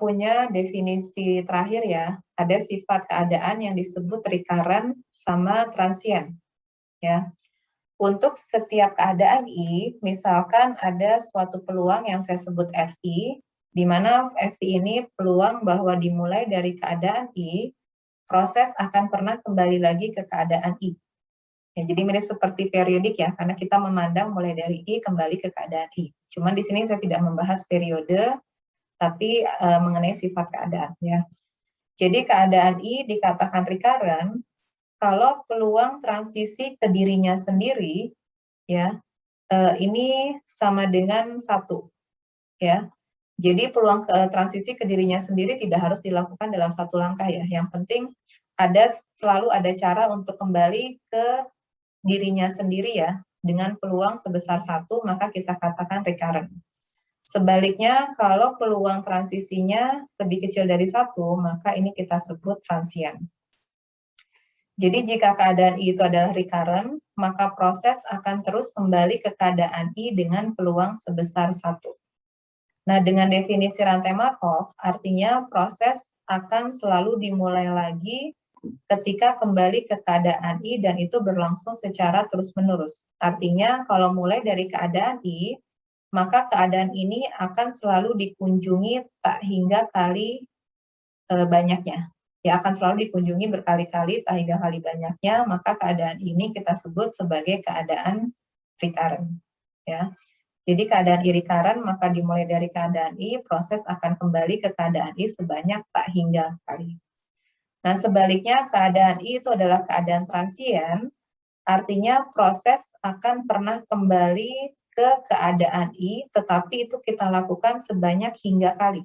punya definisi terakhir ya, ada sifat keadaan yang disebut recurrent sama transient ya. Untuk setiap keadaan I, misalkan ada suatu peluang yang saya sebut FI, di mana FI ini peluang bahwa dimulai dari keadaan I, proses akan pernah kembali lagi ke keadaan I. Ya, jadi mirip seperti periodik ya, karena kita memandang mulai dari I kembali ke keadaan I. Cuman di sini saya tidak membahas periode, tapi mengenai sifat keadaan ya. Jadi keadaan I dikatakan recurrent kalau peluang transisi ke dirinya sendiri ya ini sama dengan 1 ya. Jadi peluang transisi ke dirinya sendiri tidak harus dilakukan dalam satu langkah ya. Yang penting selalu ada cara untuk kembali ke dirinya sendiri ya. Dengan peluang sebesar 1 maka kita katakan recurrent. Sebaliknya, kalau peluang transisinya lebih kecil dari 1, maka ini kita sebut transient. Jadi jika keadaan I itu adalah recurrent, maka proses akan terus kembali ke keadaan I dengan peluang sebesar 1. Nah, dengan definisi rantai Markov, artinya proses akan selalu dimulai lagi ketika kembali ke keadaan I dan itu berlangsung secara terus-menerus. Artinya, kalau mulai dari keadaan I, maka keadaan ini akan selalu dikunjungi tak hingga kali banyaknya. Ya, akan selalu dikunjungi berkali-kali tak hingga kali banyaknya, maka keadaan ini kita sebut sebagai keadaan recurrent. Ya. Jadi keadaan I recurrent, maka dimulai dari keadaan I, proses akan kembali ke keadaan I sebanyak tak hingga kali. Nah, sebaliknya keadaan I itu adalah keadaan transient, artinya proses akan pernah kembali ke keadaan I, tetapi itu kita lakukan sebanyak hingga kali,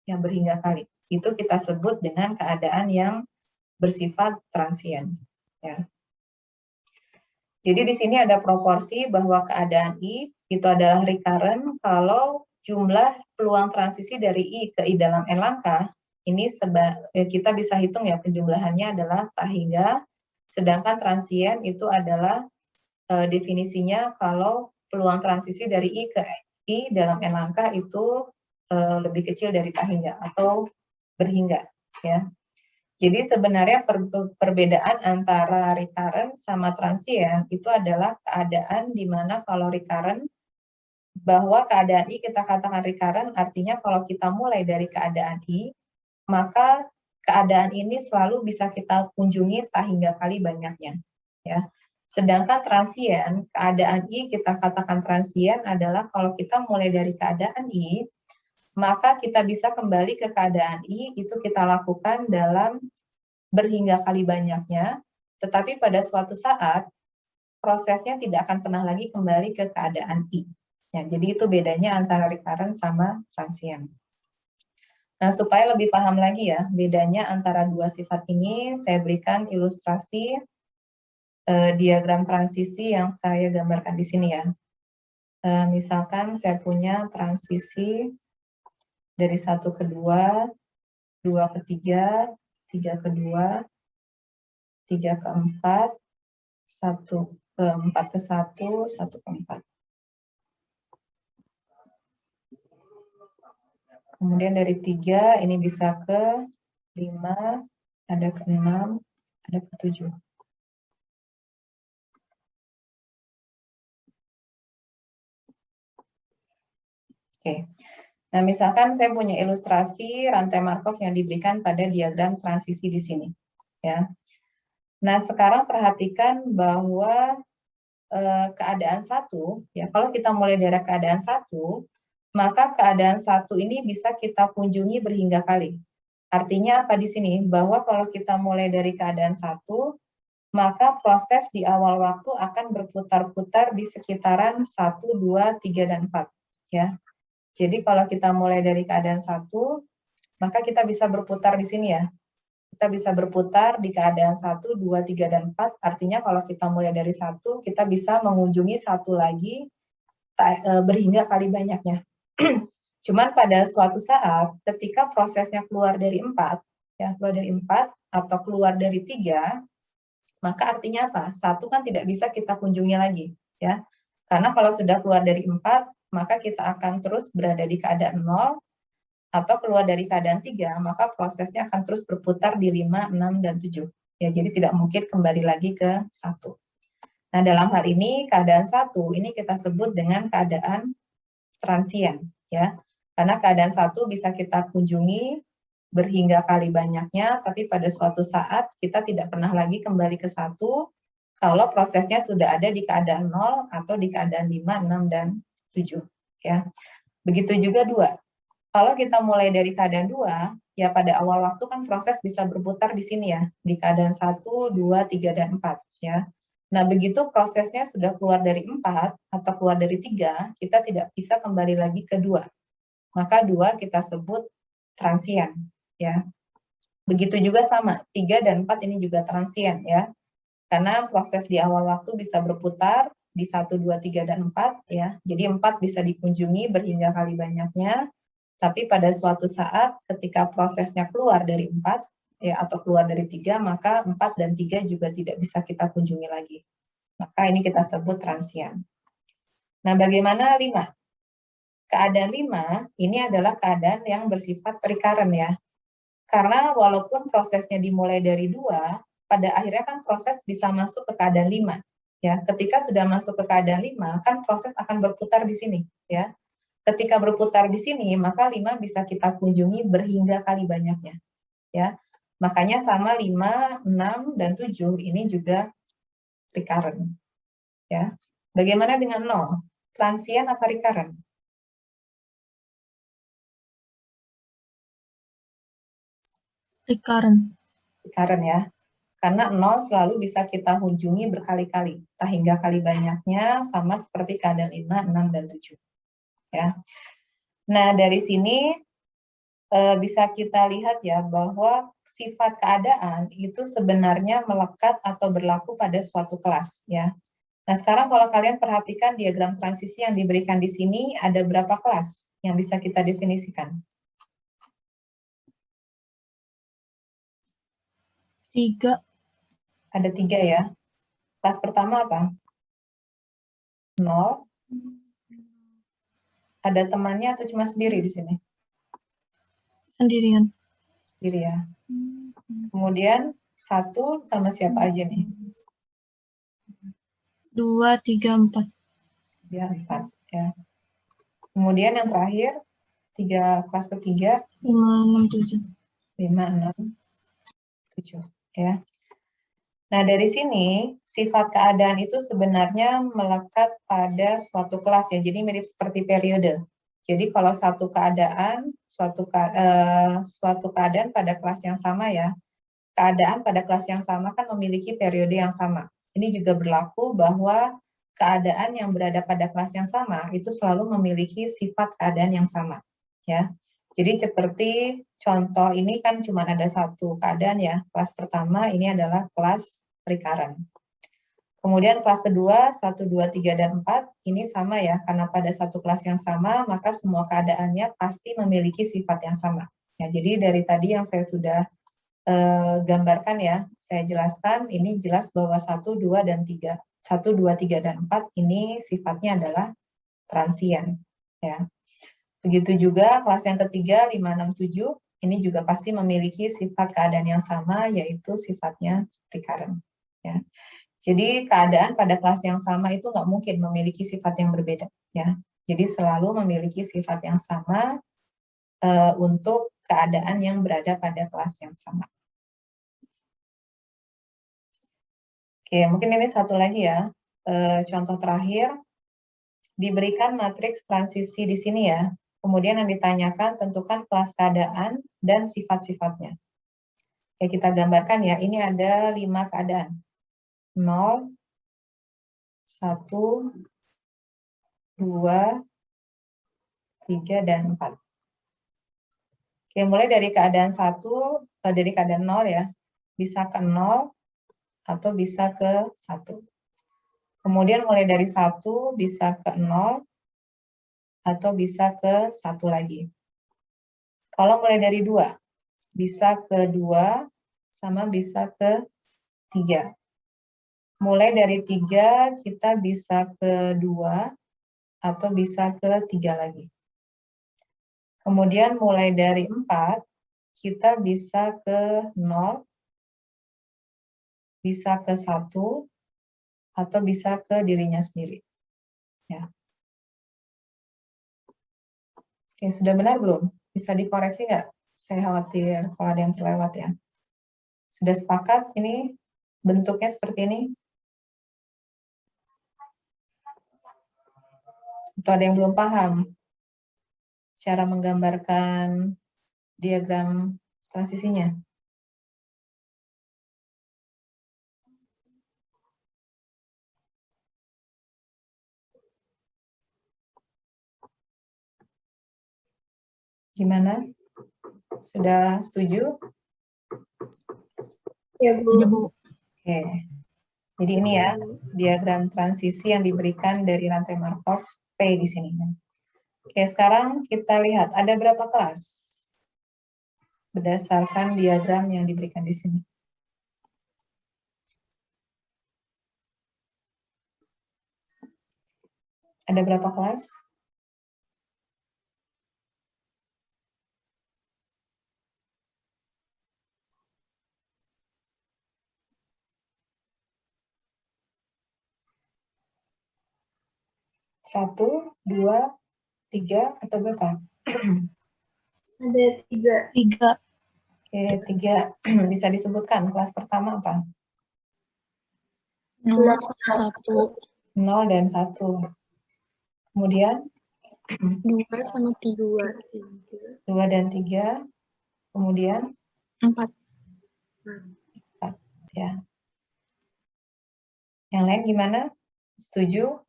yang berhingga kali. Itu kita sebut dengan keadaan yang bersifat transient. Ya. Jadi di sini ada proporsi bahwa keadaan I itu adalah recurrent kalau jumlah peluang transisi dari I ke I dalam N langkah, ini kita bisa hitung ya penjumlahannya adalah tak hingga, sedangkan transient itu adalah definisinya kalau peluang transisi dari I ke I dalam N langkah itu lebih kecil dari tak hingga atau berhingga ya. Jadi sebenarnya perbedaan antara recurrent sama transient itu adalah keadaan di mana kalau recurrent bahwa keadaan I kita katakan recurrent artinya kalau kita mulai dari keadaan I maka keadaan ini selalu bisa kita kunjungi tak hingga kali banyaknya ya. Sedangkan transient, keadaan I kita katakan transient adalah kalau kita mulai dari keadaan I, maka kita bisa kembali ke keadaan I, itu kita lakukan dalam berhingga kali banyaknya, tetapi pada suatu saat, prosesnya tidak akan pernah lagi kembali ke keadaan I. Ya, jadi itu bedanya antara recurrent sama transient. Nah, supaya lebih paham lagi ya, bedanya antara dua sifat ini, saya berikan ilustrasi diagram transisi yang saya gambarkan di sini ya. Misalkan saya punya transisi dari 1 ke 2, 2 ke 3, 3 ke 2, 3 ke 4, 4 ke 1, 1 ke 4. Kemudian dari 3 ini bisa ke 5, ada ke 6, ada ke 7. Oke, nah misalkan saya punya ilustrasi rantai Markov yang diberikan pada diagram transisi di sini, ya. Nah sekarang perhatikan bahwa keadaan 1, ya kalau kita mulai dari keadaan 1, maka keadaan 1 ini bisa kita kunjungi berhingga kali. Artinya apa di sini? Bahwa kalau kita mulai dari keadaan 1, maka proses di awal waktu akan berputar-putar di sekitaran 1, 2, 3, dan 4, ya. Jadi kalau kita mulai dari keadaan 1, maka kita bisa berputar di sini ya. Kita bisa berputar di keadaan 1, 2, 3, dan 4. Artinya kalau kita mulai dari 1, kita bisa mengunjungi 1 lagi berhingga kali banyaknya. Cuman pada suatu saat, ketika prosesnya keluar dari 4, ya, keluar dari 4 atau keluar dari 3, maka artinya apa? 1 kan tidak bisa kita kunjungi lagi, ya. Karena kalau sudah keluar dari 4, maka kita akan terus berada di keadaan 0, atau keluar dari keadaan 3, maka prosesnya akan terus berputar di 5, 6, dan 7. Ya, jadi tidak mungkin kembali lagi ke 1. Nah, dalam hal ini, keadaan 1 ini kita sebut dengan keadaan transien. Ya, karena keadaan 1 bisa kita kunjungi berhingga kali banyaknya, tapi pada suatu saat kita tidak pernah lagi kembali ke 1 kalau prosesnya sudah ada di keadaan 0 atau di keadaan 5, 6, dan 7. Ya. Begitu juga 2. Kalau kita mulai dari keadaan 2, ya pada awal waktu kan proses bisa berputar di sini ya, di keadaan 1, 2, 3, dan 4. Ya. Nah, begitu prosesnya sudah keluar dari 4 atau keluar dari 3, kita tidak bisa kembali lagi ke 2. Maka 2 kita sebut transien. Ya. Begitu juga sama, 3 dan 4 ini juga transien ya. Karena proses di awal waktu bisa berputar di 1, 2, 3, dan 4 ya. Jadi 4 bisa dikunjungi berhingga kali banyaknya. Tapi pada suatu saat ketika prosesnya keluar dari 4 ya, atau keluar dari 3, maka 4 dan 3 juga tidak bisa kita kunjungi lagi. Maka ini kita sebut transien. Nah, bagaimana 5? Keadaan 5 ini adalah keadaan yang bersifat recurrent ya. Karena walaupun prosesnya dimulai dari 2, pada akhirnya kan proses bisa masuk ke keadaan 5. Ya, ketika sudah masuk ke keadaan 5, kan proses akan berputar di sini ya. Ketika berputar di sini, maka 5 bisa kita kunjungi berhingga kali banyaknya. Ya. Makanya sama 5, 6, dan 7 ini juga recurrent. Ya. Bagaimana dengan 0? Transien atau recurrent? Recurrent. Recurrent ya. Karena 0 selalu bisa kita kunjungi berkali-kali. Tak hingga kali banyaknya sama seperti keadaan 5, 6, dan 7. Ya. Nah, dari sini bisa kita lihat ya bahwa sifat keadaan itu sebenarnya melekat atau berlaku pada suatu kelas ya. Nah, sekarang kalau kalian perhatikan diagram transisi yang diberikan di sini ada berapa kelas yang bisa kita definisikan? 3. Ada 3 ya. Kelas pertama apa? 0. Ada temannya atau cuma sendiri di sini? Sendirian. Sendiri ya. Kemudian 1 sama siapa aja nih? 2, 3, 4. Ya, 4 ya. Kemudian yang terakhir, kelas ketiga, 5, 6, 7. 5, 6, 7 ya. Nah, dari sini sifat keadaan itu sebenarnya melekat pada suatu kelas ya. Jadi mirip seperti periode. Jadi kalau suatu keadaan pada kelas yang sama ya, keadaan pada kelas yang sama kan memiliki periode yang sama. Ini juga berlaku bahwa keadaan yang berada pada kelas yang sama itu selalu memiliki sifat keadaan yang sama ya. Jadi seperti contoh ini kan cuma ada satu keadaan ya. Kelas pertama ini adalah kelas recurrent. Kemudian kelas kedua 1, 2, 3, dan 4 ini sama ya. Karena pada satu kelas yang sama maka semua keadaannya pasti memiliki sifat yang sama. Ya, jadi dari tadi yang saya sudah gambarkan ya, saya jelaskan ini jelas bahwa 1, 2, dan 3. 1, 2, 3, dan 4 ini sifatnya adalah transien ya. Begitu juga kelas yang ketiga 5, 6, 7 ini juga pasti memiliki sifat keadaan yang sama yaitu sifatnya recurrent ya. Jadi keadaan pada kelas yang sama itu nggak mungkin memiliki sifat yang berbeda ya. Jadi selalu memiliki sifat yang sama untuk keadaan yang berada pada kelas yang sama. Oke, mungkin ini satu lagi ya, contoh terakhir, diberikan matriks transisi di sini ya, kemudian yang ditanyakan tentukan kelas keadaan dan sifat-sifatnya. Ya, kita gambarkan ya, ini ada 5 keadaan, 0, 1, 2, 3, dan 4. Oke, mulai dari keadaan 1, dari keadaan 0 ya, bisa ke 0 atau bisa ke 1. Kemudian mulai dari 1 bisa ke 0 atau bisa ke 1 lagi. Kalau mulai dari 2, bisa ke 2 sama bisa ke 3. Mulai dari 3 kita bisa ke 2 atau bisa ke 3 lagi. Kemudian mulai dari 4, kita bisa ke 0, bisa ke 1, atau bisa ke dirinya sendiri. Ya. Oke, sudah benar belum? Bisa dikoreksi nggak? Saya khawatir kalau ada yang terlewat ya. Sudah sepakat ini bentuknya seperti ini? Atau ada yang belum paham cara menggambarkan diagram transisinya? Gimana? Sudah setuju? Ya, Bu. Oke. Jadi ini ya, diagram transisi yang diberikan dari rantai Markov P di sini. Oke, sekarang kita lihat ada berapa kelas berdasarkan diagram yang diberikan di sini. Ada berapa kelas? Satu, dua, tiga, atau berapa? Ada 3. 3. Oke, 3. Bisa disebutkan kelas pertama apa? 0 sama 1. 0 dan 1. Kemudian? 2 sama 3. 2 dan 3. Kemudian? 4. 4. Ya. Yang lain gimana? Setuju?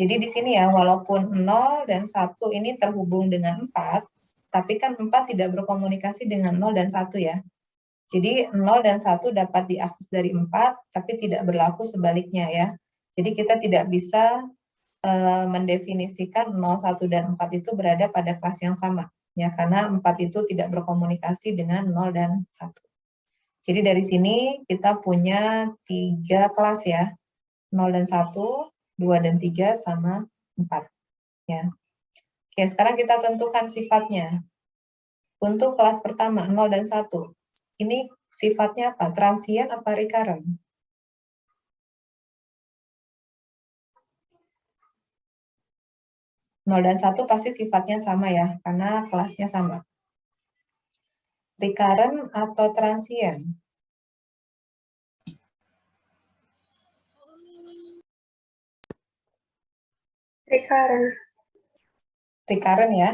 Jadi di sini ya, walaupun 0 dan 1 ini terhubung dengan 4, tapi kan 4 tidak berkomunikasi dengan 0 dan 1 ya. Jadi 0 dan 1 dapat diakses dari 4, tapi tidak berlaku sebaliknya ya. Jadi kita tidak bisa mendefinisikan 0, 1, dan 4 itu berada pada kelas yang sama. Ya, karena 4 itu tidak berkomunikasi dengan 0 dan 1. Jadi dari sini kita punya 3 kelas ya. 0 dan 1, 2 dan 3, sama 4. Ya. Oke, sekarang kita tentukan sifatnya. Untuk kelas pertama, 0 dan 1. Ini sifatnya apa? Transient apa recurrent? Nol dan 1 pasti sifatnya sama ya, karena kelasnya sama. Recurrent atau transient? Recurrent. Recurrent ya.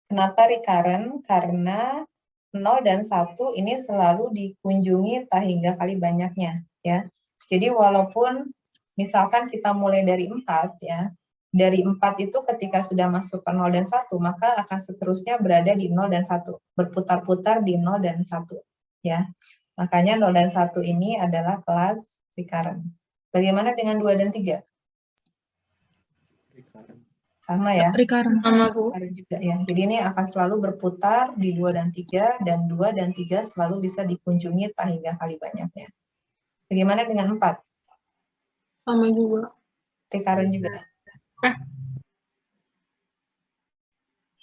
Kenapa recurrent? Karena 0 dan 1 ini selalu dikunjungi tak hingga kali banyaknya. Ya. Jadi walaupun misalkan kita mulai dari 4 ya, dari 4 itu ketika sudah masuk ke 0 dan 1, maka akan seterusnya berada di 0 dan 1, berputar-putar di 0 dan 1. Ya. Makanya 0 dan 1 ini adalah kelas recurrent. Bagaimana dengan 2 dan 3? Sama ya? Recurrent. Sama, Bu. Recurrent juga ya. Jadi ini akan selalu berputar di 2 dan 3, dan 2 dan 3 selalu bisa dikunjungi tak hingga kali banyaknya. Bagaimana dengan 4? Sama juga. Recurrent juga.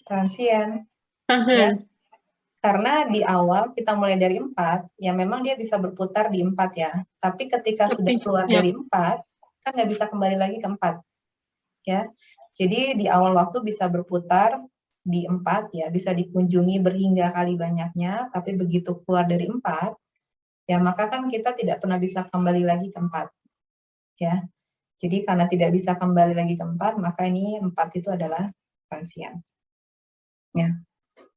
Transient. Ya. Karena di awal kita mulai dari 4, ya memang dia bisa berputar di 4 ya. Tapi ketika sudah keluar dari 4, kan nggak bisa kembali lagi ke 4. Ya. Jadi di awal waktu bisa berputar di 4 ya, bisa dikunjungi berhingga kali banyaknya, tapi begitu keluar dari 4, ya maka kan kita tidak pernah bisa kembali lagi ke 4. Ya. Jadi karena tidak bisa kembali lagi ke 4, maka ini 4 itu adalah transient. Ya.